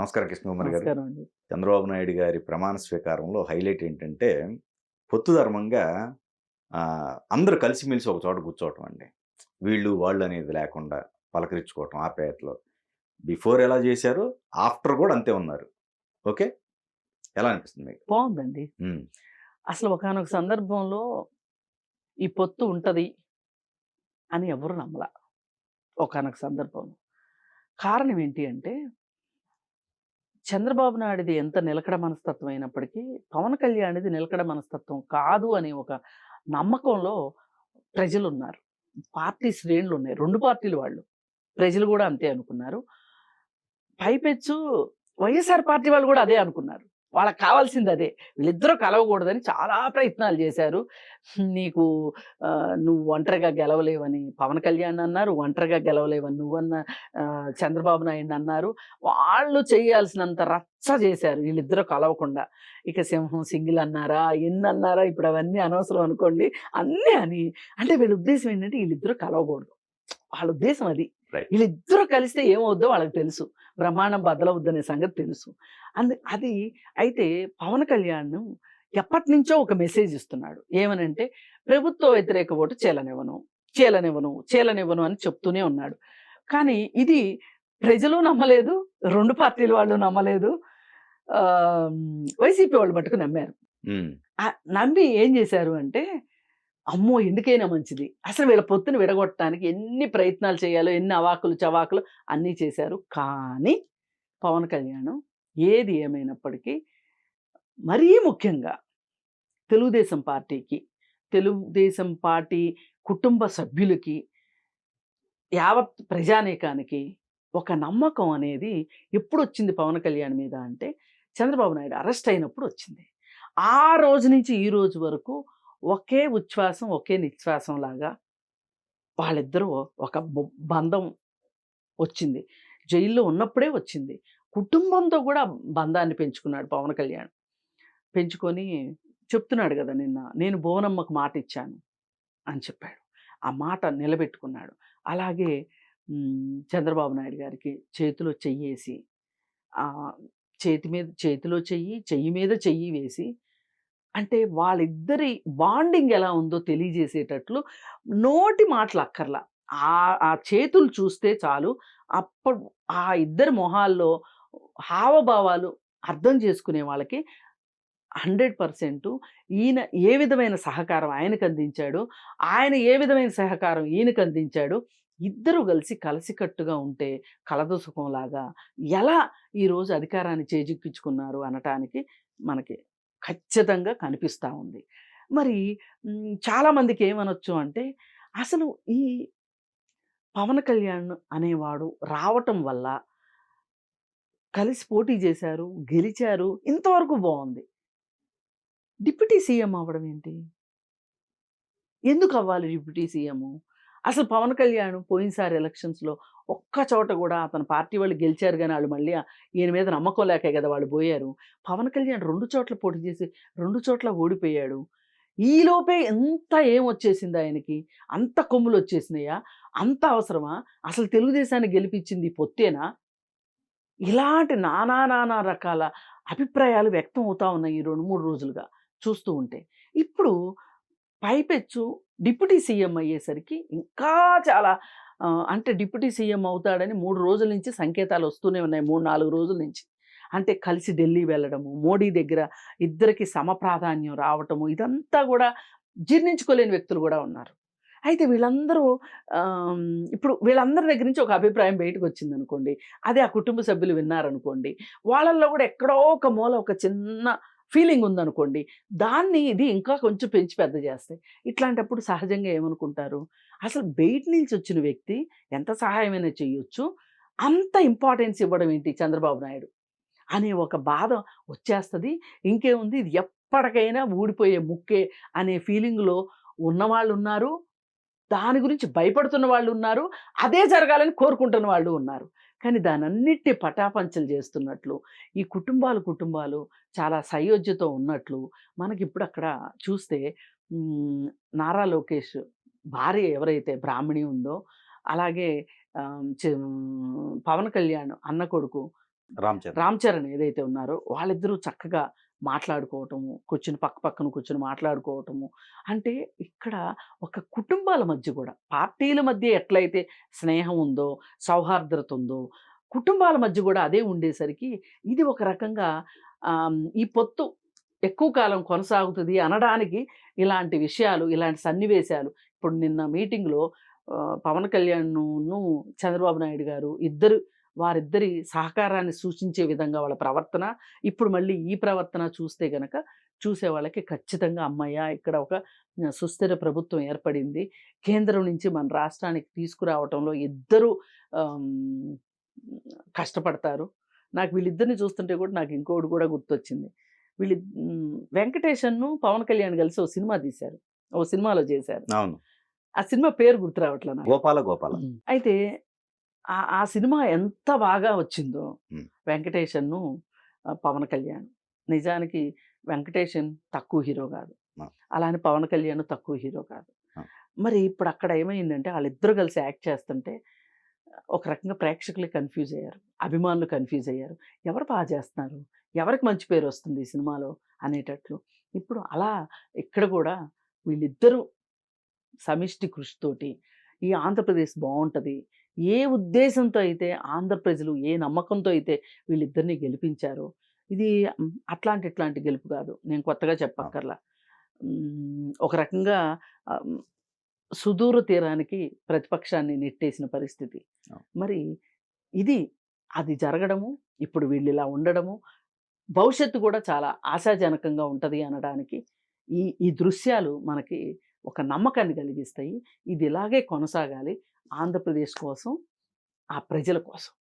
నమస్కారం కృష్ణకుమార్ గారు. నమస్కారం అండి. చంద్రబాబు నాయుడు గారి ప్రమాణ స్వీకారంలో హైలైట్ ఏంటంటే, పొత్తు ధర్మంగా అందరూ కలిసిమెలిసి ఒక చోట కూర్చోవటం అండి. వీళ్ళు, వాళ్ళు అనేది లేకుండా పలకరించుకోవటం ఆప్యాయతలో. బిఫోర్ ఎలా చేశారో, ఆఫ్టర్ కూడా అంతే ఉన్నారు. ఓకే. ఎలా అనిపిస్తుంది మీకు? బావుందండి. హ్మ్. అసలు ఒకానొక సందర్భంలో ఈ పొత్తు ఉంటది అని ఎవరు నమ్మల. ఒకానొక సందర్భంలో. కారణం ఏంటి అంటే, చంద్రబాబు నాయుడిది ఎంత నిలకడ మనస్తత్వం అయినప్పటికీ, పవన్ కళ్యాణ్‌ది నిలకడ మనస్తత్వం కాదు అనే ఒక నమ్మకంలో ప్రజలున్నారు. పార్టీ శ్రేణులున్నాయి. 2 పార్టీలు వాళ్ళు. ప్రజలు గూడా అంతే అనుకున్నారు. పైపెచ్చు వైఎస్ఆర్ పార్టీ వాళ్ళు గూడా అదే అనుకున్నారు. వాళ్ళకి కావాల్సింది అదే. వీళ్ళిద్దరూ కలవకూడదని చాలా ప్రయత్నాలు చేశారు. నీకు నువ్వు ఒంటరిగా గెలవలేవని పవన్ కళ్యాణ్ అన్నారు. ఒంటరిగా గెలవలేవని చంద్రబాబు నాయుడిని అన్నారు. వాళ్ళు చేయాల్సినంత రచ్చ చేశారు వీళ్ళిద్దరూ కలవకుండా. ఇక సింహం సింగిల్ అన్నారా? ఎన్నన్నారా? ఇప్పుడు అవన్నీ అనవసరం అనుకోండి. అన్నీ అని అంటే వీళ్ళ ఉద్దేశ్యం ఏంటంటే వీళ్ళిద్దరూ కలవకూడదు. వాళ్ళ ఉద్దేశం అది. రైట్. వీళ్ళిద్దరూ కలిస్తే ఏమవుద్దో వాళ్ళకి తెలుసు. బ్రహ్మాండం బద్దలవుద్దనే సంగతి తెలుసు. అది అయితే పవన్ కళ్యాణ్ ఎప్పటినుంచో ఒక మెసేజ్ ఇస్తున్నాడు. ఏమనంటే ప్రభుత్వ వ్యతిరేక ఓటు చీలనివ్వను, చీలనివ్వను, చీలనివ్వను అని చెప్తూనే ఉన్నాడు. కానీ ఇది ప్రజలు నమ్మలేదు. 2 పార్టీల వాళ్ళు నమ్మలేదు. ఆహ్, వైసీపీ వాళ్ళు మట్టుకు నమ్మారు. హ్మ్. నమ్మి ఏం చేశారు అంటే అమ్మో! ఎందుకైనా మంచిది. అసలు వీళ్ళ పొత్తుని విడగొట్టడానికి ఎన్ని ప్రయత్నాలు చేయాలో, ఎన్ని అవాకులు, చవాకులు అన్నీ చేశారు. కానీ పవన్ కళ్యాణ్ ఏది ఏమైనప్పటికీ మరీ ముఖ్యంగా తెలుగుదేశం పార్టీకి, తెలుగుదేశం పార్టీ కుటుంబ సభ్యులకి, యావత్ ప్రజానీకానికి ఒక నమ్మకం అనేది ఎప్పుడొచ్చింది పవన్ కళ్యాణ్ మీద అంటే, చంద్రబాబు నాయుడు అరెస్ట్ అయినప్పుడు వచ్చింది. ఆ రోజు నుంచి ఈ రోజు వరకు ఒకే ఉచ్ఛ్వాసం, ఒకే నిశ్వాసం లాగా వాళ్ళిద్దరూ ఒక బంధం వచ్చింది. జైల్లో ఉన్నప్పుడే వచ్చింది. కుటుంబంతో గూడా బంధాన్ని పెంచుకున్నాడు పవన్ కళ్యాణ్. పెంచుకొని చెప్తున్నాడు గదా! నిన్న, "నేను భువనమ్మకు మాటిచ్చాను" అని చెప్పాడు. ఆ మాట నిలబెట్టుకున్నాడు. అలాగే చంద్రబాబు నాయుడు గారికి చేతిలో చెయ్యేసి, ఆహ్, చేతిలో చెయ్యి, చెయ్యి మీద చెయ్యి వేసి అంటే వాళ్ళిద్దరి బాండింగ్ ఎలా ఉందో తెలియజేసేటట్లు నోటి మాటలు అక్కర్లా. ఆ చేతులు చూస్తే చాలు. అప్పుడు ఆ ఇద్దరి మొహాల్లో హావభావాలు అర్థం చేసుకునే వాళ్ళకి 100% ఈయన ఏ విధమైన సహకారం ఆయనకందించాడో, ఆయన ఏ విధమైన సహకారం ఈయనకందించాడో, ఇద్దరు కలిసికట్టుగా ఉంటే కలదు సుఖంలాగా ఎలా ఈరోజు అధికారాన్ని చేజిక్కించుకున్నారు అనటానికి మనకి ఖచ్చితంగా కనిపిస్తా ఉంది. మరి చాలామందికి ఏమనొచ్చు అంటే, అసలు ఈ పవన్ కళ్యాణ్ అనేవాడు రావటం వల్ల కలిసి పోటీ చేశారు, గెలిచారు. ఇంతవరకు బావుంది. డిప్యూటీ సీఎం అవ్వడం ఏంటి? ఎందుకవ్వాలి డిప్యూటీ సీఎము? అసలు పవన్ కళ్యాణ్ పోయినసారి ఎలక్షన్స్‌లో ఒక్క చోట గూడా అతని పార్టీ వాళ్ళు గెలిచారు గానీ, ఆళ్ళు మళ్ళీ ఈయన మీద నమ్మకం లేకే గదా! వాళ్ళు బోయారు. పవన్ కళ్యాణ్ 2 చోట్ల పోటీ చేసి 2 చోట్ల ఓడిపోయాడు. ఈలోపే ఇంత ఏమొచ్చేసింది ఆయనకి? అంత కొమ్ములొచ్చేసినాయా? అంత అవసరమా? అసలు తెలుగుదేశాన్ని గెలిపించింది ఈ పొత్తేనా? ఇలాంటి నానా రకాల అభిప్రాయాలు వ్యక్తం అవుతా ఉన్నాయి ఈ 2, 3 రోజులుగా చూస్తూ ఉంటే. ఇప్పుడు పైపెచ్చు డిప్యూటీ సీఎం అయ్యేసరికి ఇంకా చాలా అంటే డిప్యూటీ సీఎం అవుతాడని 3 రోజుల నుంచి సంకేతాలొస్తూనే ఉన్నాయి. 3, 4 రోజుల నుంచి. అంటే కలిసి ఢిల్లీ వెళ్ళడము, మోడీ దగ్గర ఇద్దరికి సమప్రాధాన్యం రావటము, ఇదంతా గూడా జీర్ణించుకోలేని వ్యక్తులు గూడా ఉన్నారు. అయితే వీళ్ళందరూ ఆహ్, ఇప్పుడు వీళ్ళందరి దగ్గర నుంచి ఒక అభిప్రాయం బయటకొచ్చిందనుకోండి. అదే ఆ కుటుంబ సభ్యులు విన్నారనుకోండి. వాళ్ళల్లో గూడా ఎక్కడో ఒక మూల ఒక చిన్న ఫీలింగ్ ఉందనుకోండి. దాన్ని ఇది ఇంకా కొంచెం పెంచి పెద్ద జేస్తాయి. ఇట్లాంటప్పుడు సహజంగా ఏమనుకుంటారు? అసలు బయట నుంచి వచ్చిన వ్యక్తి ఎంత సహాయమైనా చేయొచ్చు. అంత ఇంపార్టెన్స్ ఇవ్వడం ఏంటి చంద్రబాబు నాయుడు అనే ఒక బాధ వచ్చేస్తది. ఇంకేముంది ఇది ఎప్పటికైనా ఊడిపోయే ముక్కే అనే ఫీలింగ్‌లో ఉన్నవాళ్ళున్నారు. దాని గురించి భయపడుతున్న వాళ్ళున్నారు. అదే జరగాలని కోరుకుంటున్న వాళ్ళు ఉన్నారు. కానీ దానన్నిటిని పటాపంచలు చేస్తున్నట్లు, ఈ కుటుంబాలు చాలా సయోధ్యతో ఉన్నట్లు మనకిప్పుడు అక్కడ చూస్తే హ్మ్, నారా లోకేష్ భార్య ఎవరైతే బ్రాహ్మణి ఉందో, అలాగే పవన్ కళ్యాణ్ అన్న కొడుకు రామ్ చరణ్. రామ్ చరణ్ ఏదైతే ఉన్నారో వాళ్ళిద్దరూ చక్కగా మాట్లాడుకోవటము, కూర్చొని పక్క పక్కన కూర్చొని మాట్లాడుకోవటము. అంటే ఇక్కడ ఒక కుటుంబాల మధ్య గూడా, పార్టీల మధ్య ఎట్లయితే స్నేహం ఉందో, సౌహార్ద్రత ఉందో, కుటుంబాల మధ్య గూడా అదే ఉండేసరికి ఇది ఒక రకంగా ఈ పొత్తు ఎక్కువ కాలం కొనసాగుతది అనడానికి ఇలాంటి విషయాలు, ఇలాంటి సన్నివేశాలు ఇప్పుడు నిన్న మీటింగ్‌లో పవన్ కళ్యాణ్‌ను, చంద్రబాబు నాయుడు గారు వారిద్దరి సహకారాన్ని సూచించే విధంగా వాళ్ళ ప్రవర్తన, ఇప్పుడు మళ్ళీ ఈ ప్రవర్తన చూస్తే గనక చూసే వాళ్ళకి ఖచ్చితంగా హమ్మయ్య! ఇక్కడ ఒక సుస్థిర ప్రభుత్వం ఏర్పడింది. కేంద్రం నుంచి మన రాష్ట్రానికి తీసుకురావటంలో ఇద్దరు ఆహ్, హ్మ్, కష్టపడతారు. నాకు వీళ్ళిద్దరిని చూస్తుంటే కూడా నాకు ఇంకోటి కూడా గుర్తొచ్చింది. వెంకటేషన్‌ను, పవన్ కళ్యాణ్ కలిసి ఓ సినిమా తీశారు. ఓ సినిమాలో చేశారు. అవును. ఆ సినిమా పేరు గుర్తు రావట్లా నాకు. గోపాల గోపాల. అయితే ఆ సినిమా ఎంత బాగా వచ్చిందో హ్మ్. వెంకటేషన్‌ను, పవన్ కళ్యాణ్. నిజానికి వెంకటేషన్ తక్కువ హీరో గాదు. ఆ! అలానే పవన్ కళ్యాణ్ తక్కువ హీరో కాదు. ఆ! మరి ఇప్పుడు అక్కడ ఏమైందంటే ఆళ్ళిద్దరూ కలిసి యాక్ట్ చేస్తుంటే ఒక రకంగా ప్రేక్షకులు కన్‌ఫ్యూజ్ అయ్యారు. అభిమానులు కన్‌ఫ్యూజ్ అయ్యారు. ఎవరు చేస్తున్నారు? ఎవరికి మంచి పేరొస్తుంది ఈ సినిమాలో అనేటట్లు. ఇప్పుడు అలా ఇక్కడ గూడా వీళ్ళిద్దరూ సమిష్టి కృషితోటి ఈ ఆంధ్రప్రదేశ్ బావుంటది. ఏ ఉద్దేశంతో అయితే ఆంధ్ర ప్రజలు ఏ నమ్మకంతో అయితే వీళ్ళిద్దరిని గెలిపించారో, ఇది అట్లాంటి ఇట్లాంటి గెలుపు గాదు. నేను కొత్తగా అవును. చెప్పక్కర్లా. ఒక రకంగా ఆహ్, హ్మ్, సుదూర తీరానికి ప్రతిపక్షాన్ని నెట్టేసిన పరిస్థితి. అవును. మరి ఇది అది జరగడము, ఇప్పుడు వీళ్ళిలా ఉండడము, భవిష్యత్తు గూడా చాలా ఆశాజనకంగా ఉంటది అనడానికి ఈ దృశ్యాలు మనకి ఒక నమ్మకాన్ని కలిగిస్తాయి. ఇది ఇలాగే కొనసాగాలి ఆంధ్రప్రదేశ్ కోసం, ఆ ప్రజల కోసం.